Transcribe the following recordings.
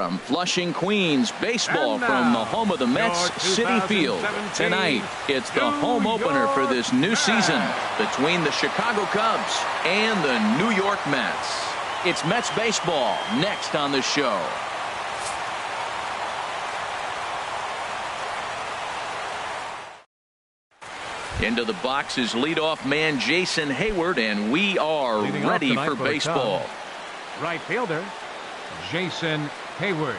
From Flushing, Queens, baseball from the home of the Mets, Citi Field. Tonight, it's the home opener for this new season between the Chicago Cubs and the New York Mets. It's Mets baseball next on the show. Into the box is leadoff man Jason Hayward, and we are ready for baseball. Right fielder Jason Hayward.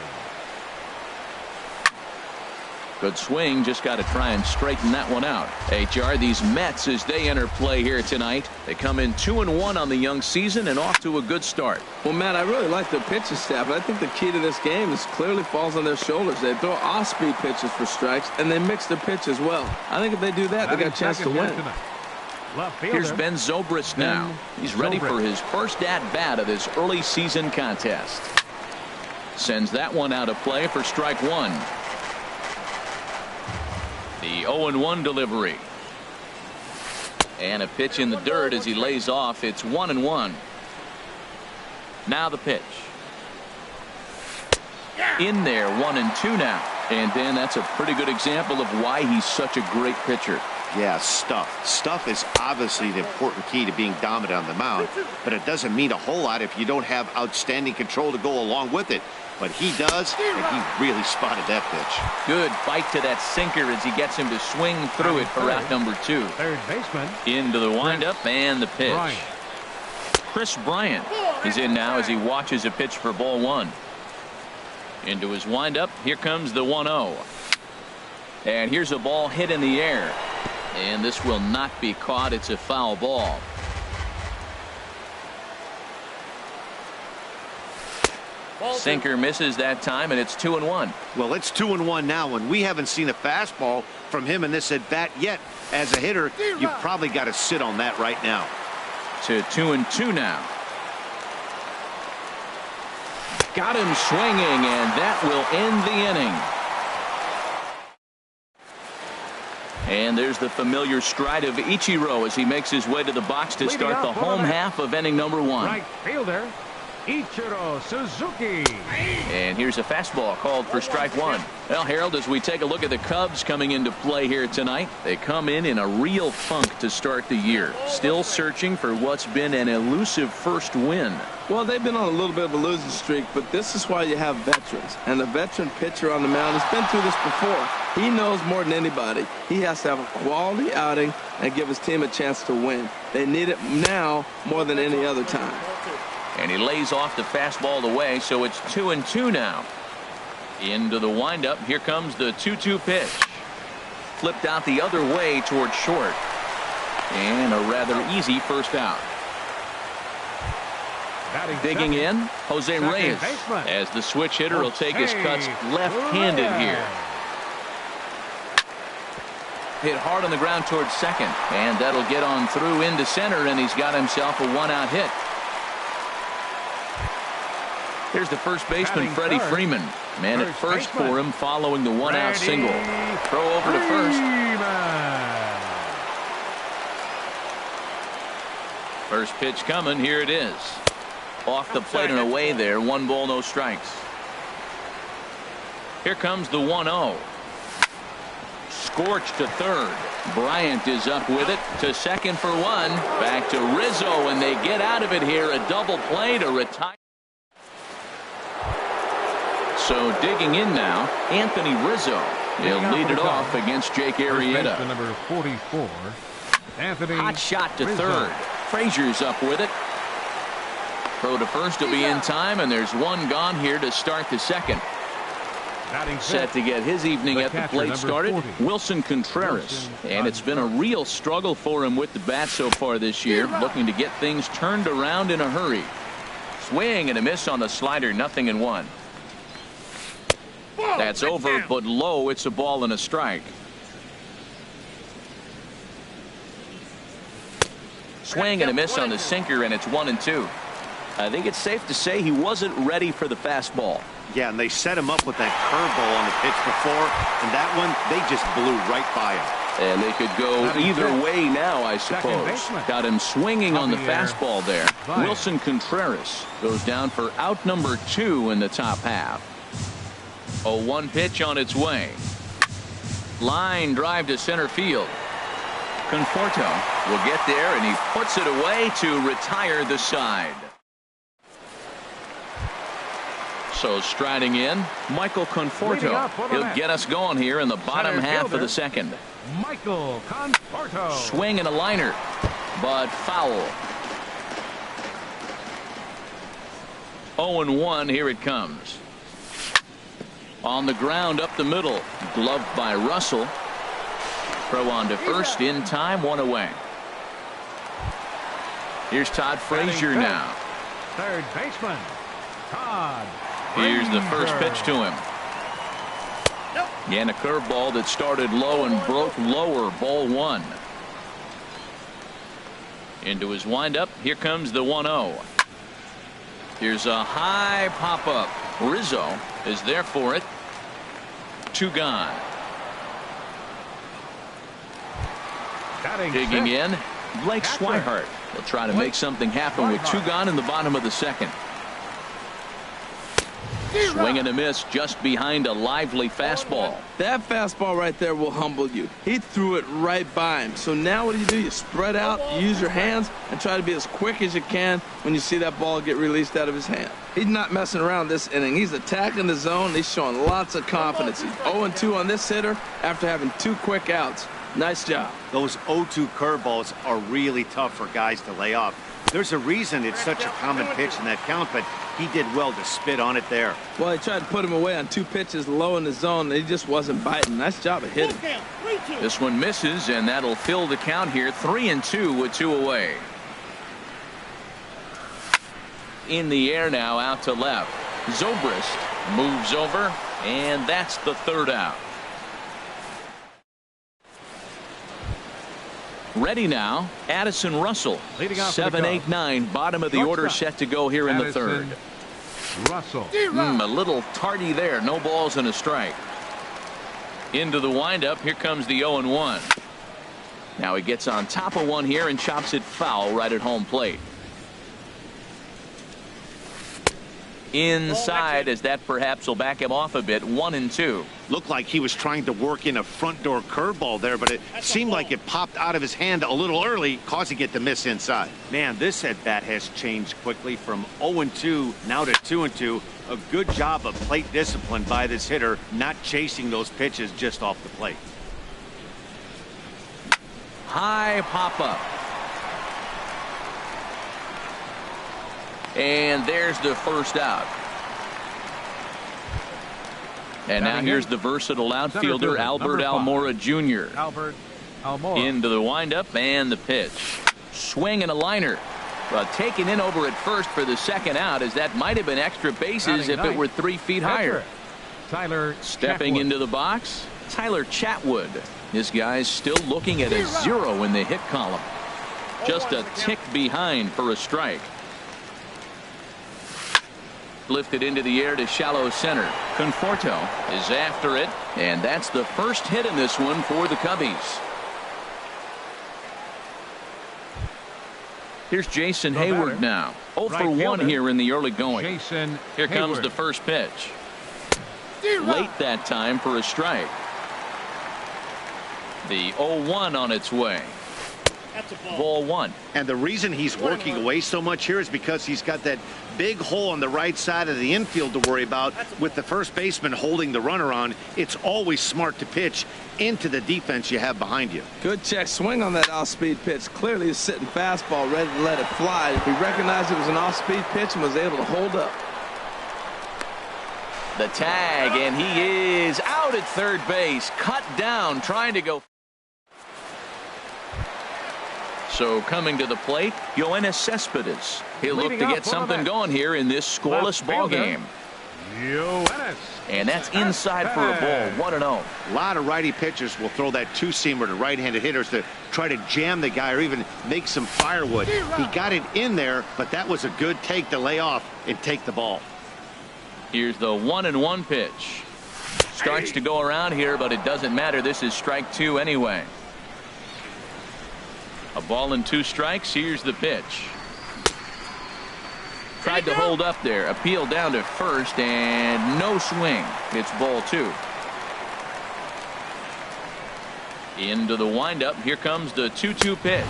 Good swing, just got to try and straighten that one out. HR, these Mets, as they enter play here tonight, they come in 2-1 on the young season and off to a good start. Well, Matt, I really like the pitching staff. I think the key to this game is clearly falls on their shoulders. They throw off-speed pitches for strikes, and they mix their pitch as well. I think if they do that, they got a chance to win. Here's Ben Zobrist now. He's ready for his first at-bat of this early season contest. Sends that one out of play for strike one. The 0-1 delivery. And a pitch in the dirt as he lays off. It's 1-1. Now the pitch. In there, 1-2 now. And Dan, that's a pretty good example of why he's such a great pitcher. Yeah, stuff. Stuff is obviously the important key to being dominant on the mound, but it doesn't mean a whole lot if you don't have outstanding control to go along with it. But he does, and he really spotted that pitch. Good bite to that sinker as he gets him to swing through it for out number 2. Third baseman. Into the windup and the pitch. Bryant. Chris Bryant is in now as he watches a pitch for ball 1. Into his windup. Here comes the 1-0. And here's a ball hit in the air. And this will not be caught. It's a foul ball. Sinker misses that time, and it's 2-1. Well, it's 2-1 now, and we haven't seen a fastball from him in this at bat yet. As a hitter, you've probably got to sit on that right now. To 2-2 now. Got him swinging, and that will end the inning. And there's the familiar stride of Ichiro as he makes his way to the box to start the home half of inning number 1. Right fielder Ichiro Suzuki. And here's a fastball called for strike 1. Well, Harold, as we take a look at the Cubs coming into play here tonight, they come in a real funk to start the year. Still searching for what's been an elusive first win. Well, they've been on a little bit of a losing streak, but this is why you have veterans. And the veteran pitcher on the mound has been through this before. He knows more than anybody. He has to have a quality outing and give his team a chance to win. They need it now more than any other time. And he lays off the fastball away, so it's 2-2 now. Into the windup. Here comes the 2-2 pitch. Flipped out the other way toward short. And a rather easy first out. Digging in, Jose Reyes, as the switch hitter will take his cuts left-handed here. Hit hard on the ground towards second, and that'll get on through into center, and he's got himself a one-out hit. Here's the first baseman, Freddie Freeman. Man at first for him following the one-out single. Throw over to first. First pitch coming. Here it is. Off the plate and away there. 1 ball, no strikes. Here comes the 1-0. Scorched to third. Bryant is up with it to second for 1. Back to Rizzo, and they get out of it here. A double play to retire. So digging in now, Anthony Rizzo. He'll lead it off against Jake Arrieta. Number 44, Anthony. Hot shot to third. Frazier's up with it. Throw to first will be in time, and there's one gone here to start the second. Set to get his evening at the plate started, Wilson Contreras. And it's been a real struggle for him with the bat so far this year, looking to get things turned around in a hurry. Swing and a miss on the slider, 0-1. That's over, but low. It's a ball and a strike. Swing and a miss on the sinker, and it's 1-2. I think it's safe to say he wasn't ready for the fastball. Yeah, and they set him up with that curveball on the pitch before, and that one, they just blew right by him. And they could go either way now, I suppose. Got him swinging on the fastball there. Wilson Contreras goes down for out number 2 in the top half. 0-1 pitch on its way. Line drive to center field. Conforto will get there, and he puts it away to retire the side. So striding in, Michael Conforto. He'll get us going here in the bottom half of the second. Michael Conforto. Swing and a liner, but foul. 0-1, here it comes. On the ground up the middle, gloved by Russell. Throw on to first in time, one away. Here's Todd Frazier now. Third baseman, Todd. Here's the first pitch to him. And a curveball that started low and broke lower, ball one. Into his windup, here comes the 1-0. Here's a high pop-up. Rizzo is there for it. 2 gone. Digging in, Blake Swihart will try to make something happen with 2 gone in the bottom of the second. Swing and a miss just behind a lively fastball. That fastball right there will humble you. He threw it right by him. So now what do? You spread out, you use your hands, and try to be as quick as you can when you see that ball get released out of his hand. He's not messing around this inning. He's attacking the zone. He's showing lots of confidence. He's 0-2 on this hitter after having 2 quick outs. Nice job. Those 0-2 curveballs are really tough for guys to lay off. There's a reason it's such a common pitch in that count, but he did well to spit on it there. Well, he tried to put him away on 2 pitches low in the zone, and he just wasn't biting. Nice job of hitting. This one misses, and that'll fill the count here. 3-2 with 2 away. In the air now, out to left. Zobrist moves over, and that's the 3rd out. Ready now, Addison Russell. 7-8-9, bottom of the order set to go here in the 3rd. Russell. A little tardy there. No balls and a strike. Into the windup. Here comes the 0-1. Now he gets on top of one here and chops it foul right at home plate. Inside, as that perhaps will back him off a bit. 1-2. Looked like he was trying to work in a front door curveball there, but it seemed like it popped out of his hand a little early, causing it to miss inside. Man, this at bat has changed quickly from 0-2 now to 2-2. A good job of plate discipline by this hitter, not chasing those pitches just off the plate. High pop up. And there's the first out. And now here's the versatile outfielder, Albert Almora Jr. Albert Almora. Into the windup and the pitch. Swing and a liner. But taken in over at first for the 2nd out, as that might have been extra bases if it were 3 feet higher. Tyler Stepping into the box, Tyler Chatwood. This guy's still looking at a 0 in the hit column. Just a tick behind for a strike. Lifted into the air to shallow center. Conforto is after it, and that's the first hit in this one for the Cubbies. Here's Jason Hayward now. 0 for 1 here in the early going. Here comes the first pitch. Late that time for a strike. The 0-1 on its way. Ball 1. And the reason he's working away so much here is because he's got that big hole on the right side of the infield to worry about. With the first baseman holding the runner on, it's always smart to pitch into the defense you have behind you. Good check swing on that off-speed pitch. Clearly a sitting fastball ready to let it fly. He recognized it was an off-speed pitch and was able to hold up. The tag, and he is out at third base. Cut down, trying to go. So coming to the plate, Yoenis Cespedes. He'll look to get something going here in this scoreless ball game. And that's inside for a ball. 1-0. A lot of righty pitchers will throw that 2-seamer to right-handed hitters to try to jam the guy or even make some firewood. He got it in there, but that was a good take to lay off and take the ball. Here's the 1-1 pitch. Starts to go around here, but it doesn't matter. This is strike 2 anyway. A ball and 2 strikes. Here's the pitch. Tried to hold up there. Appeal down to first, and no swing. It's ball 2. Into the windup. Here comes the 2-2 pitch.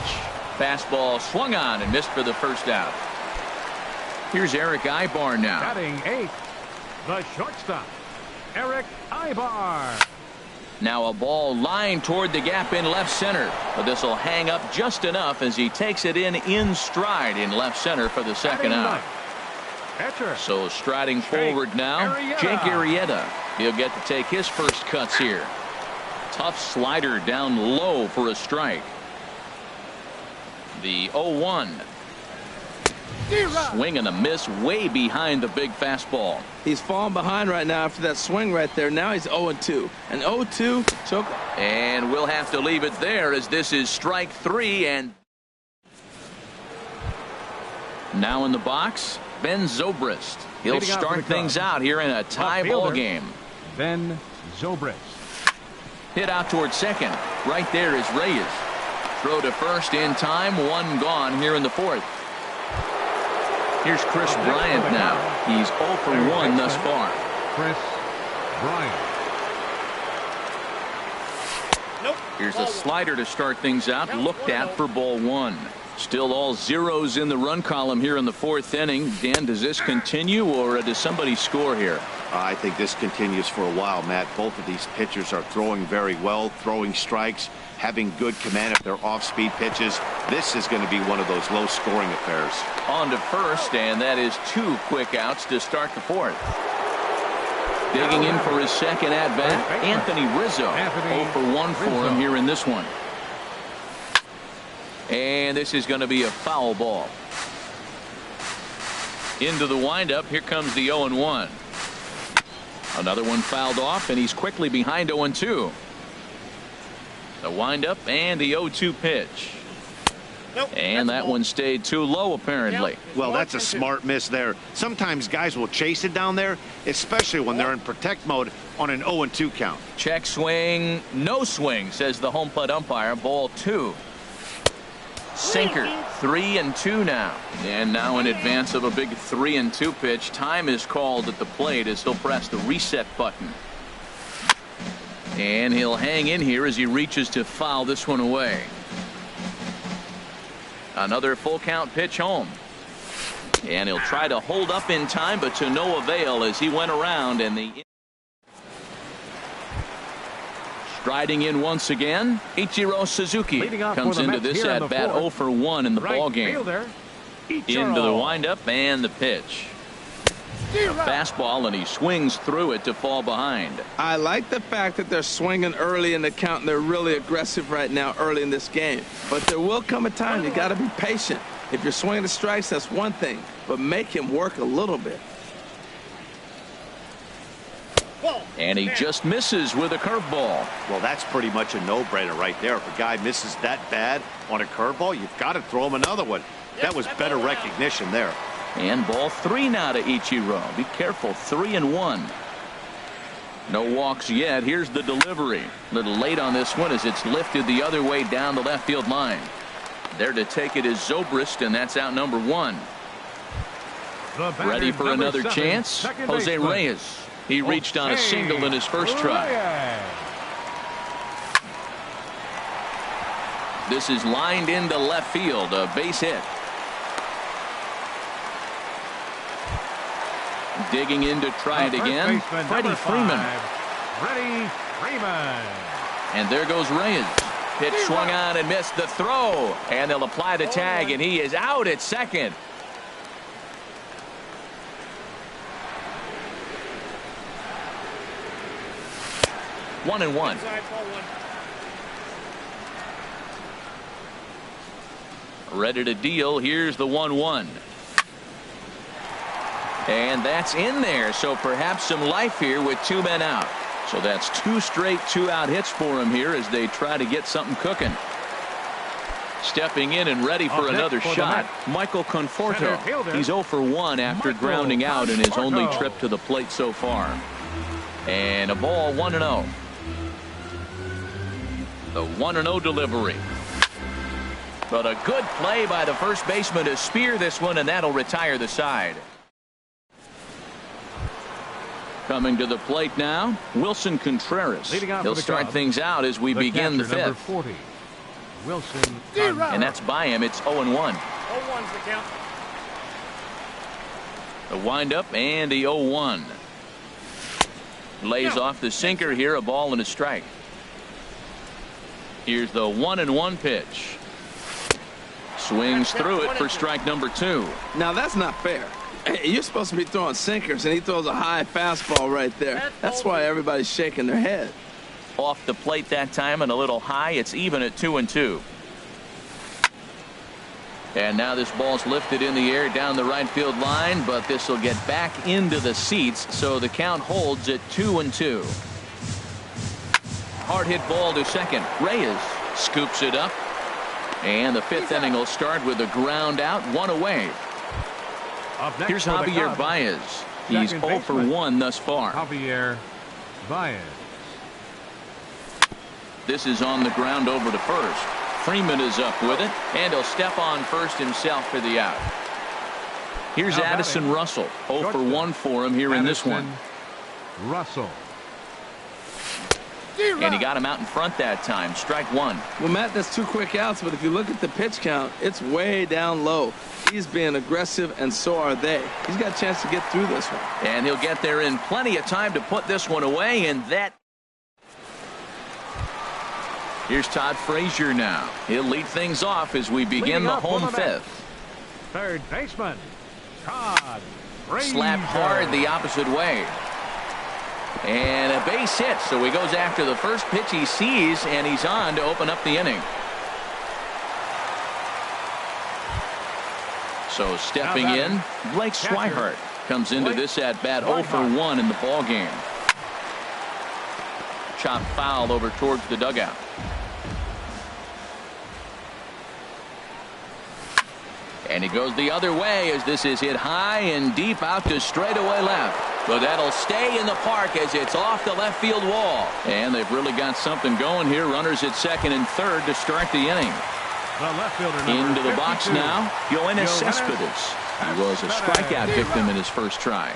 Fastball swung on and missed for the first out. Here's Eric Ibar now. Batting 8th, the shortstop, Eric Ibar. Now a ball lined toward the gap in left center, but this will hang up just enough as he takes it in stride in left center for the second out. Catcher. So striding forward now, Jake Arrieta. He'll get to take his first cuts here. Tough slider down low for a strike. The 0-1. Swing and a miss way behind the big fastball. He's falling behind right now after that swing right there. Now he's 0-2. And 0-2 took. And we'll have to leave it there as this is strike 3. And now in the box, Ben Zobrist. He'll start things out here in a tie ball game. Ben Zobrist. Hit out towards second. Right there is Reyes. Throw to first in time. 1 gone here in the 4th. Here's Chris Bryant now. He's 0 for 1 thus far. Chris Bryant. Here's a slider to start things out. Looked at for ball 1. Still all zeros in the run column here in the 4th inning. Dan, does this continue or does somebody score here? I think this continues for a while, Matt. Both of these pitchers are throwing very well, throwing strikes, having good command of their off-speed pitches. This is going to be one of those low-scoring affairs. On to first, and that is 2 quick outs to start the 4th. Digging in for his second at-bat, Anthony Rizzo. 0 for 1 for him here in this one. And this is going to be a foul ball. Into the windup. Here comes the 0-1. Another one fouled off, and he's quickly behind 0-2. The windup and the 0-2 pitch. And that one stayed too low, apparently. Well, that's a smart miss there. Sometimes guys will chase it down there, especially when they're in protect mode on an 0-2 count. Check swing, no swing, says the home plate umpire. Ball 2. Sinker. 3-2 now. And now in advance of a big 3-2 pitch, time is called at the plate as he'll press the reset button. And he'll hang in here as he reaches to foul this one away. Another full count pitch home. And he'll try to hold up in time, but to no avail as he went around. And the striding in once again, Ichiro Suzuki comes into this at bat 0 for 1 in the ball game. Into the windup and the pitch. A fastball, and he swings through it to fall behind. I like the fact that they're swinging early in the count, and they're really aggressive right now early in this game. But there will come a time you got to be patient. If you're swinging the strikes, that's one thing, but make him work a little bit. And he just misses with a curveball. Well, that's pretty much a no-brainer right there. If a guy misses that bad on a curveball, you've got to throw him another one. That was better recognition there. And ball 3 now to Ichiro. Be careful, 3-1. No walks yet. Here's the delivery. A little late on this one as it's lifted the other way down the left field line. There to take it is Zobrist, and that's out number 1. Ready for another chance? Jose Reyes. He reached on a single in his first try. This is lined into left field, a base hit. Digging in to try it again, Freddie Freeman. And there goes Reyes. Pitch swung on and missed the throw. And they'll apply the tag, and he is out at second. One and one. Ready to deal. Here's the 1-1. And that's in there, so perhaps some life here with 2 men out. So that's 2 straight 2-out hits for him here as they try to get something cooking. Stepping in and ready for another shot, Michael Conforto. He's 0 for 1 after grounding out in his only trip to the plate so far. And a ball 1-0. The 1-0 delivery. But a good play by the first baseman to spear this one, and that'll retire the side. Coming to the plate now, Wilson Contreras. He'll start things out as we begin the fifth. 40, Wilson. And that's by him. It's 0-1. 0-1's the count. The windup and the 0-1. Lays off the sinker here, a ball and a strike. Here's the 1-1 pitch. Swings through it for strike number 2. Now that's not fair. You're supposed to be throwing sinkers, and he throws a high fastball right there. That's why everybody's shaking their head. Off the plate that time and a little high. It's even at 2-2. And now this ball's lifted in the air down the right field line, but this will get back into the seats, so the count holds at 2-2. Hard hit ball to second. Reyes scoops it up. And the fifth inning will start with a ground out, 1 away. Here's Javier Baez. He's 0 for 1 thus far. Javier Baez. This is on the ground over to first. Freeman is up with it, and he'll step on first himself for the out. Here's Addison Russell. 0 for 1 for him here in this one. Russell. And he got him out in front that time. Strike 1. Well, Matt, that's 2 quick outs, but if you look at the pitch count, it's way down low. He's being aggressive, and so are they. He's got a chance to get through this one. And he'll get there in plenty of time to put this one away, and that. Here's Todd Frazier now. He'll lead things off as we begin the home fifth. Third baseman, Todd Frazier. Slapped hard the opposite way. And a base hit, so he goes after the first pitch he sees, and he's on to open up the inning. So stepping in, Blake Swihart comes into this at bat 0 for 1 in the ball game. Chopped foul over towards the dugout. And he goes the other way as this is hit high and deep out to straightaway left. But that'll stay in the park as it's off the left field wall. And they've really got something going here. Runners at second and third to start the inning. The left fielder, into the 52, box now, Yoenis Cespedes. He was a strikeout victim in his first try.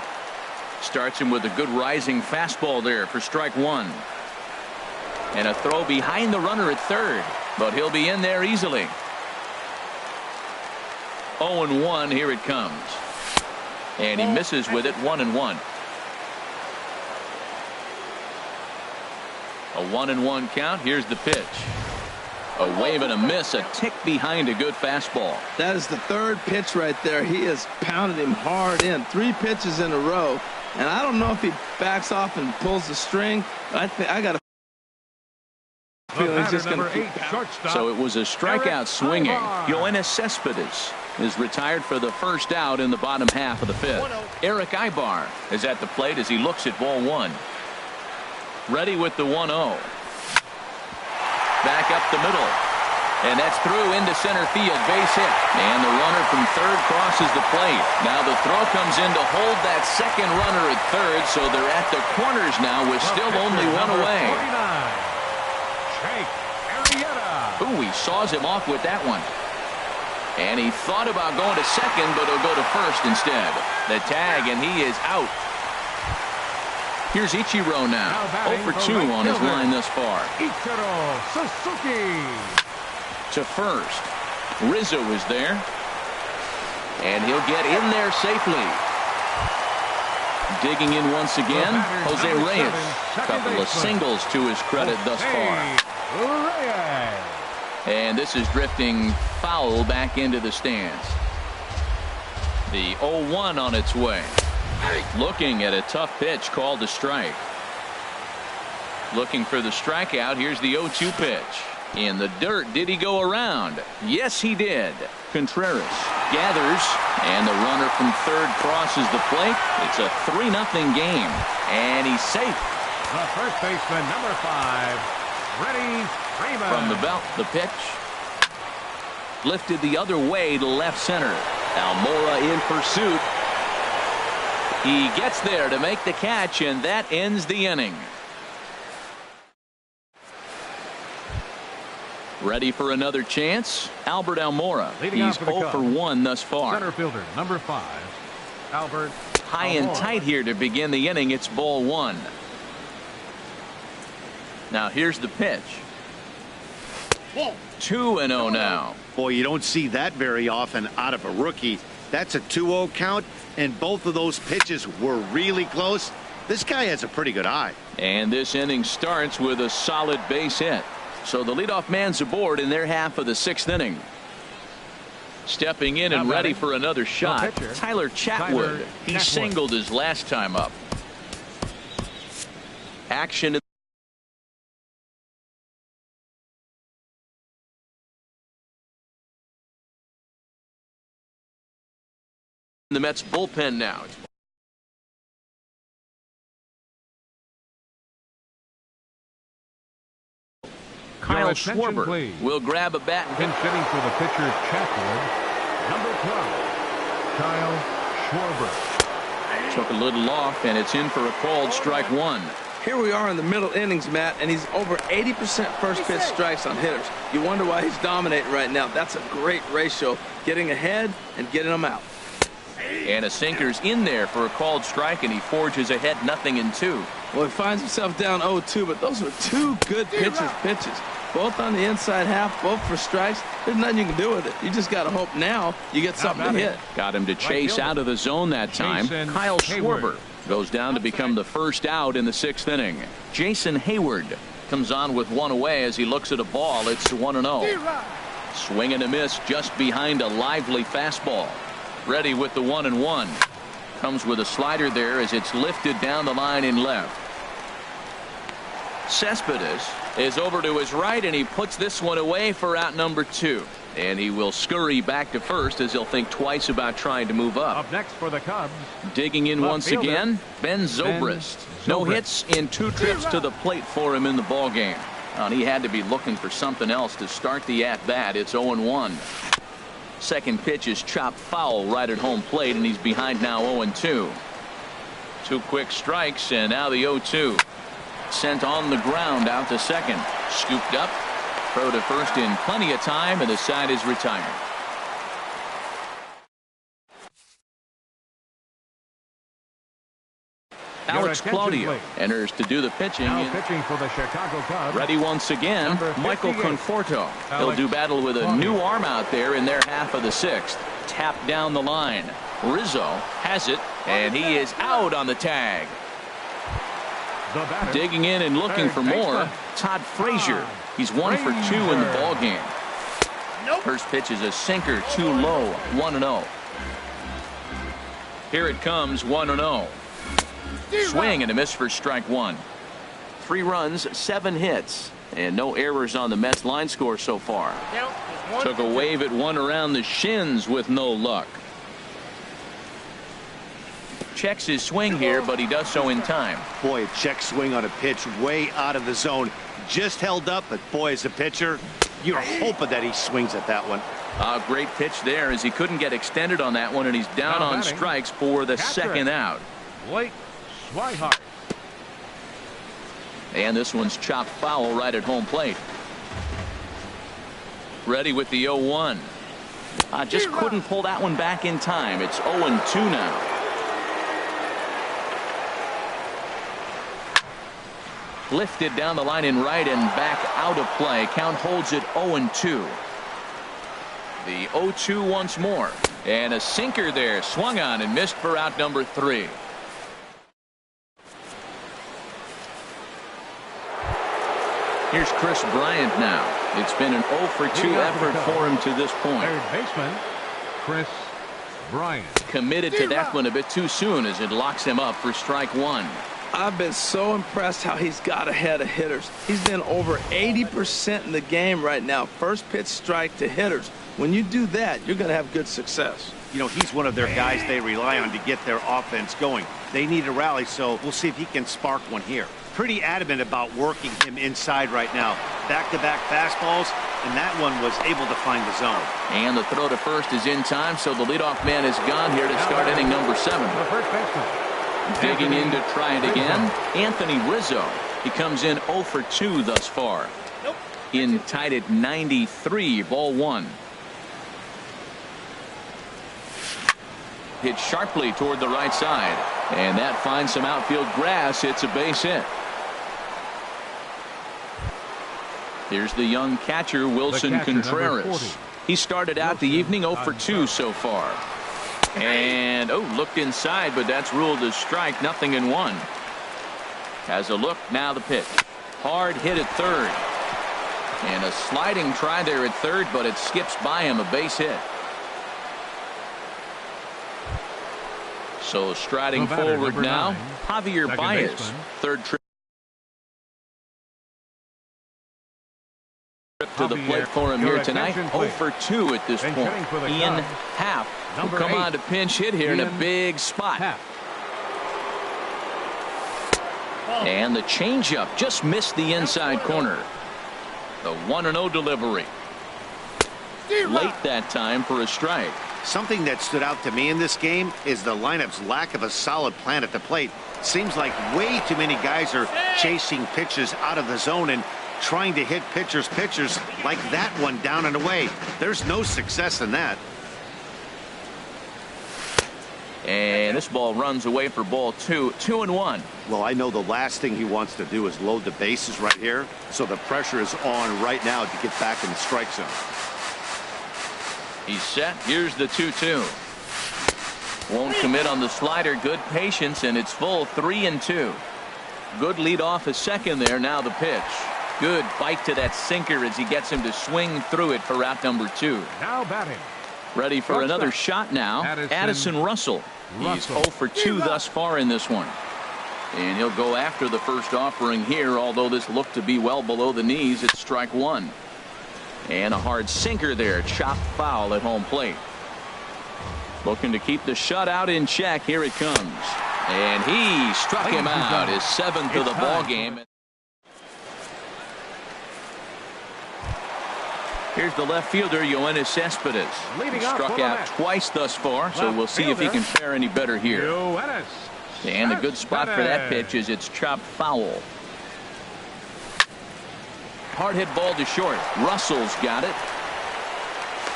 Starts him with a good rising fastball there for strike 1. And a throw behind the runner at third. But he'll be in there easily. 0-1, here it comes. And he misses with it, 1-1. A 1-1 count. Here's the pitch. A wave and a miss, a tick behind a good fastball. That is the third pitch right there. He has pounded him hard in. 3 pitches in a row. And I don't know if he backs off and pulls the string. I got a feeling he's just going to. So it was a strikeout swinging. Yoenis Cespedes is retired for the first out in the bottom half of the fifth. Eric Ibar is at the plate as he looks at ball 1. Ready with the 1-0. Back up the middle. And that's through into center field. Base hit. And the runner from third crosses the plate. Now the throw comes in to hold that second runner at third. So they're at the corners now with still only 1 away. Ooh, he saws him off with that one. And he thought about going to second, but he'll go to first instead. The tag, and he is out. Here's Ichiro now. 0 for 2 on his line thus far. Ichiro Suzuki. To first. Rizzo is there. And he'll get in there safely. Digging in once again, Jose Reyes. A couple of singles to his credit thus far. Reyes. And this is drifting foul back into the stands. The 0-1 on its way. Looking at a tough pitch called a strike. Looking for the strikeout. Here's the 0-2 pitch. In the dirt. Did he go around? Yes, he did. Contreras gathers, and the runner from third crosses the plate. It's a 3-0 game, and he's safe. The first baseman, number 5, Freddie Freeman. From the belt, the pitch. Lifted the other way to left center. Almora in pursuit. He gets there to make the catch, and that ends the inning. Ready for another chance? Albert Almora. Leading He's off for the 0 for Cubs. 1 thus far. Center fielder, number 5, Albert. High and Almora. tight here to begin the inning. It's ball 1. Now here's the pitch. 2-0 now. Boy, you don't see that very often out of a rookie. That's a 2-0 count, and both of those pitches were really close. This guy has a pretty good eye. And this inning starts with a solid base hit. So the leadoff man's aboard in their half of the 6th inning. Stepping in and ready for another shot, Tyler Chatwood. He singled his last time up. Action in the Mets bullpen now. Kyle Schwarber will grab a bat. Pinch hitting for the pitcher, Chatwood. Number 12, Kyle Schwarber. Took a little off, and it's in for a called strike 1. Here we are in the middle innings, Matt, and he's over 80% first pitch strikes on hitters. You wonder why he's dominating right now. That's a great ratio, getting ahead and getting them out. And a sinker's in there for a called strike, and he forges ahead 0-2. Well, he finds himself down 0-2, but those were two good pitches. Both on the inside half, both for strikes. There's nothing you can do with it. You just got to hope now you get something to hit. Got him to chase out of the zone that time. Kyle Schwarber goes down to become the first out in the 6th inning. Jason Hayward comes on with 1 away as he looks at a ball. It's 1-0. Swing and a miss just behind a lively fastball. Ready with the 1-1. Comes with a slider there as it's lifted down the line in left. Cespedes is over to his right, and he puts this one away for out number 2. And he will scurry back to first as he'll think twice about trying to move up. Up next for the Cubs. Digging in once again, Ben Zobrist. No hits in 2 trips to the plate for him in the ballgame. And he had to be looking for something else to start the at-bat. It's 0-1. Second pitch is chopped foul right at home plate, and he's behind now 0-2. 2 quick strikes, and now the 0-2. Sent on the ground out to second. Scooped up. Throw to first in plenty of time, and the side is retired. Alex Claudio enters to do the pitching. Now pitching for the Chicago Cubs. Ready once again, Michael Conforto. He'll do battle with a new arm out there in their half of the 6th. Tap down the line. Rizzo has it, and he is out on the tag. Digging in and looking for more, Todd Frazier. He's 1 for 2 in the ballgame. First pitch is a sinker, too low. 1-0. Here it comes, 1-0. Swing and a miss for strike 1. 3 runs, 7 hits, and no errors on the Mets line score so far. Took a wave at one around the shins with no luck. Checks his swing here, but he does so in time. Boy, a check swing on a pitch way out of the zone. Just held up, but boy, as a pitcher, you're hoping that he swings at that one. A great pitch there as he couldn't get extended on that one, and he's down on strikes for the second out. Blake Swihart. And this one's chopped foul right at home plate. Ready with the 0-1. Just couldn't pull that one back in time. It's 0-2 now. Lifted down the line in right and back out of play. Count holds it 0-2. The 0-2 once more. And a sinker there. Swung on and missed for out number 3. Here's Chris Bryant now. It's been an 0 for 2 effort for him to this point. Third baseman, Chris Bryant. Committed to that one a bit too soon as it locks him up for strike 1. I've been so impressed how he's got ahead of hitters. He's been over 80% in the game right now. First pitch strike to hitters. When you do that, you're going to have good success. You know, he's one of their guys they rely on to get their offense going. They need a rally, so we'll see if he can spark one here. Pretty adamant about working him inside right now. Back-to-back fastballs, and that one was able to find the zone. And the throw to first is in time, so the leadoff man is gone here to start inning number 7. The first baseman. Digging in to try it again, Anthony Rizzo. He comes in 0 for 2 thus far. in tied at 93. Ball one. Hit sharply toward the right side, and that finds some outfield grass. It's a base hit. Here's the young catcher, Wilson Contreras. He started out the evening 0 for 2 so far. And, looked inside, but that's ruled a strike. 0-1. Has a look. Now the pitch. Hard hit at third. And a sliding try there at third, but it skips by him. A base hit. So striding forward now, Javier Baez. Third trip to the plate for him here tonight. 0 for 2 at this point. Ian Happ will come on to pinch hit here in a big spot. And the changeup just missed the inside corner. The 1-0 delivery. Late that time for a strike. Something that stood out to me in this game is the lineup's lack of a solid plan at the plate. Seems like way too many guys are chasing pitches out of the zone and trying to hit pitchers like that one down and away. There's no success in that. And this ball runs away for ball two. 2-1. Well, I know the last thing he wants to do is load the bases right here, so the pressure is on right now to get back in the strike zone. He's set. Here's the 2-2. Won't commit on the slider. Good patience, and it's full. 3-2. Good lead off a second there. Now the pitch. Good bite to that sinker as he gets him to swing through it for out number 2. Now batting. Ready for another shot now. Addison Russell. He's 0 for 2 thus far in this one. And he'll go after the first offering here, although this looked to be well below the knees. It's strike one. And a hard sinker there. Chopped foul at home plate. Looking to keep the shutout in check. Here it comes. And he struck him out. His 7th of the ball game. Here's the left fielder, Yoenis Cespedes. He struck out twice thus far, so we'll see if he can fare any better here. And a good spot for that pitch is it's chopped foul. Hard hit ball to short. Russell's got it.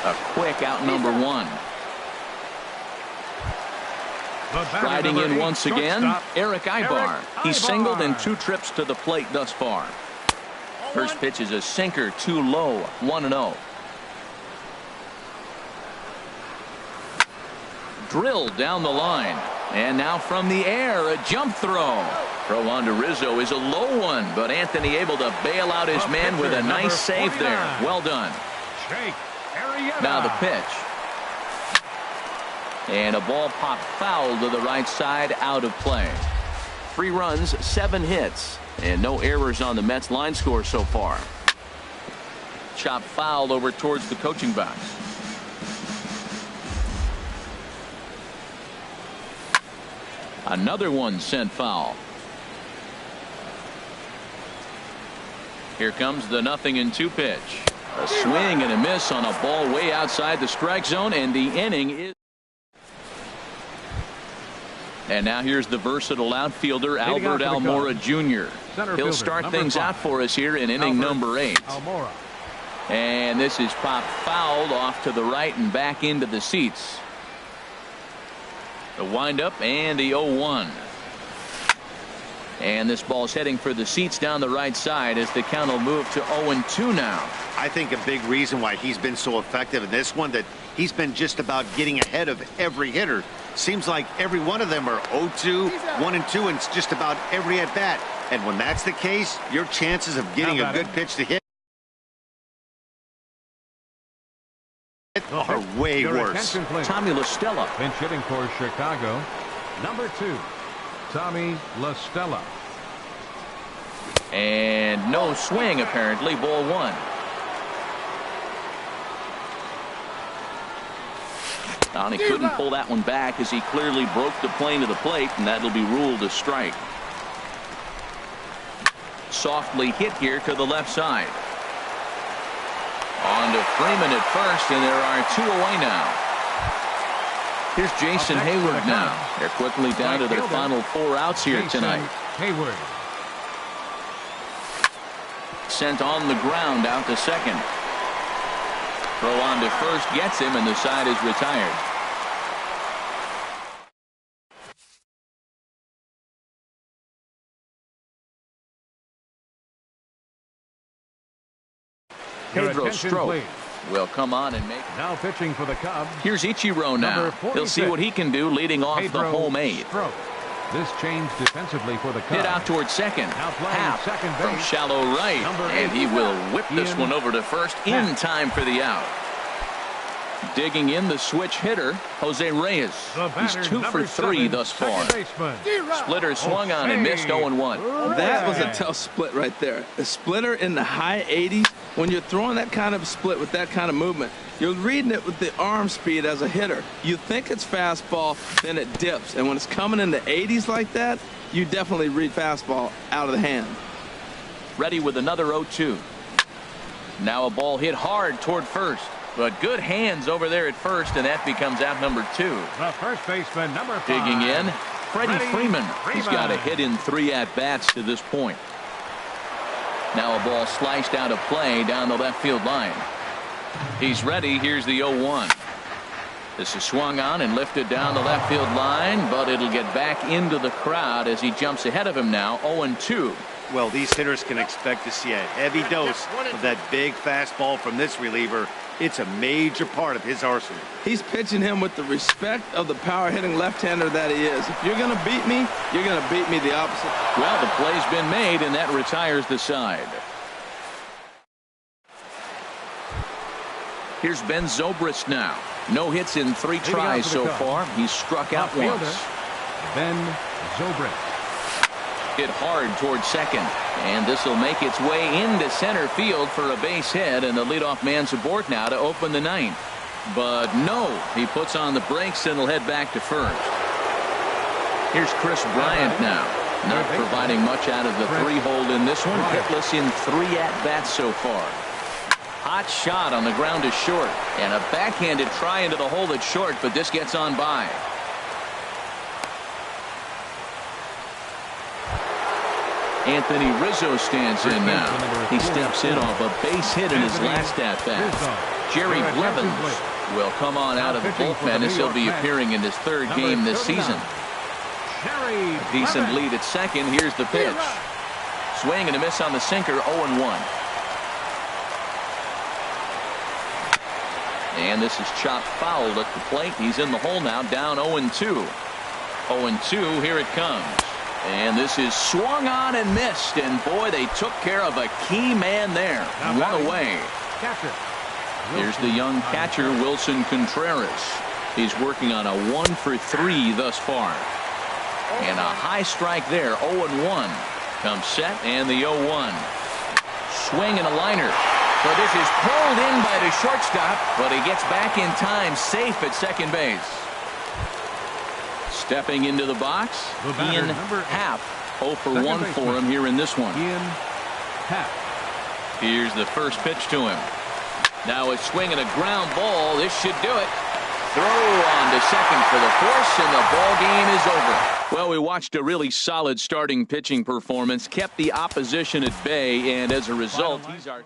A quick out number 1. Riding in once again, Eric Ibar. He's singled in 2 trips to the plate thus far. First pitch is a sinker, too low. 1-0. Drilled down the line. And now from the air, a jump throw. Throw on to Rizzo is a low one, but Anthony able to bail out his man with a nice save there. Well done. Now the pitch. And a ball popped foul to the right side, out of play. 3 runs, 7 hits, and no errors on the Mets line score so far. Chopped foul over towards the coaching box. Another one sent foul. Here comes the 0-2 pitch. A swing and a miss on a ball way outside the strike zone, and the inning is. And now here's the versatile outfielder, Albert Almora Jr. He'll start things out for us here in inning number 8. And this is popped fouled off to the right and back into the seats. The windup and the 0-1. And this ball's heading for the seats down the right side as the count will move to 0-2 now. I think a big reason why he's been so effective in this one, that he's been just about getting ahead of every hitter. Seems like every one of them are 0-2, 1-2, and it's just about every at bat. And when that's the case, your chances of getting a good pitch to hit are way worse. Tommy La Stella. Pinch hitting for Chicago, number 2, Tommy La Stella. And no swing, apparently. Ball 1. He couldn't pull that one back as he clearly broke the plane of the plate, and that'll be ruled a strike. Softly hit here to the left side. On to Freeman at first, and there are 2 away now. Here's Jason Hayward now. They're quickly down to their final 4 outs here tonight. Hayward. sent on the ground out to second. Throw on to first gets him, and the side is retired. Pedro Strop will come on and make. Now pitching for the Cubs. Here's Ichiro now. He'll see what he can do leading off Pedro the home eighth. Strop. This change defensively for the Cubs. Hit out towards second. Now playing Half second from base. shallow right. And he will whip this one over to first in time for the out. Digging in the switch hitter, Jose Reyes. He's 2 for 3 thus far. Splitter swung on and missed 0-1. That was a tough split right there. A splitter in the high 80s. When you're throwing that kind of split with that kind of movement, you're reading it with the arm speed as a hitter. You think it's fastball, then it dips. And when it's coming in the 80s like that, you definitely read fastball out of the hand. Ready with another 0-2. Now a ball hit hard toward first. But good hands over there at first, and that becomes out number 2. The first baseman, number 5. Digging in, Freddie Freeman. He's got a hit in 3 at-bats to this point. Now a ball sliced out of play down the left field line. He's ready. Here's the 0-1. This is swung on and lifted down the left field line, but it'll get back into the crowd as he jumps ahead of him now, 0-2. Well, these hitters can expect to see a heavy dose of that big fastball from this reliever. It's a major part of his arsenal. He's pitching him with the respect of the power-hitting left-hander that he is. If you're going to beat me, you're going to beat me the opposite. Well, the play's been made, and that retires the side. Here's Ben Zobrist now. No hits in 3 tries so far. He's struck out once. Ben Zobrist. Hit hard towards second, and this will make its way into center field for a base hit, and the leadoff man's aboard now to open the 9th. But no, he puts on the brakes and will head back to first. Here's Chris Bryant now, not providing much out of the 3-hole in this one. Hitless in 3 at-bats so far. Hot shot on the ground to short, and a backhanded try into the hole that's short, but this gets on by. Anthony Rizzo stands in now. He steps in off a base hit in his last at-bat. Jerry Blevins will come on out of the bullpen as he'll be appearing in his 3rd game this season. A decent lead at second. Here's the pitch. Swing and a miss on the sinker, 0-1. And this is chopped foul at the plate. He's in the hole now, down 0-2. 0-2, here it comes. And this is swung on and missed. And boy, they took care of a key man there. One away. Here's the young catcher, Wilson Contreras. He's working on a 1 for 3 thus far. And a high strike there, 0-1. Comes set, and the 0-1. Swing and a liner. But this is pulled in by the shortstop, but he gets back in time, safe at second base. Stepping into the box, Ian Happ. 0 for 1 for him here in this one. Ian Happ. Here's the first pitch to him. Now a swing and a ground ball. This should do it. Throw on to second for the force, and the ball game is over. Well, we watched a really solid starting pitching performance, kept the opposition at bay, and as a result, he's our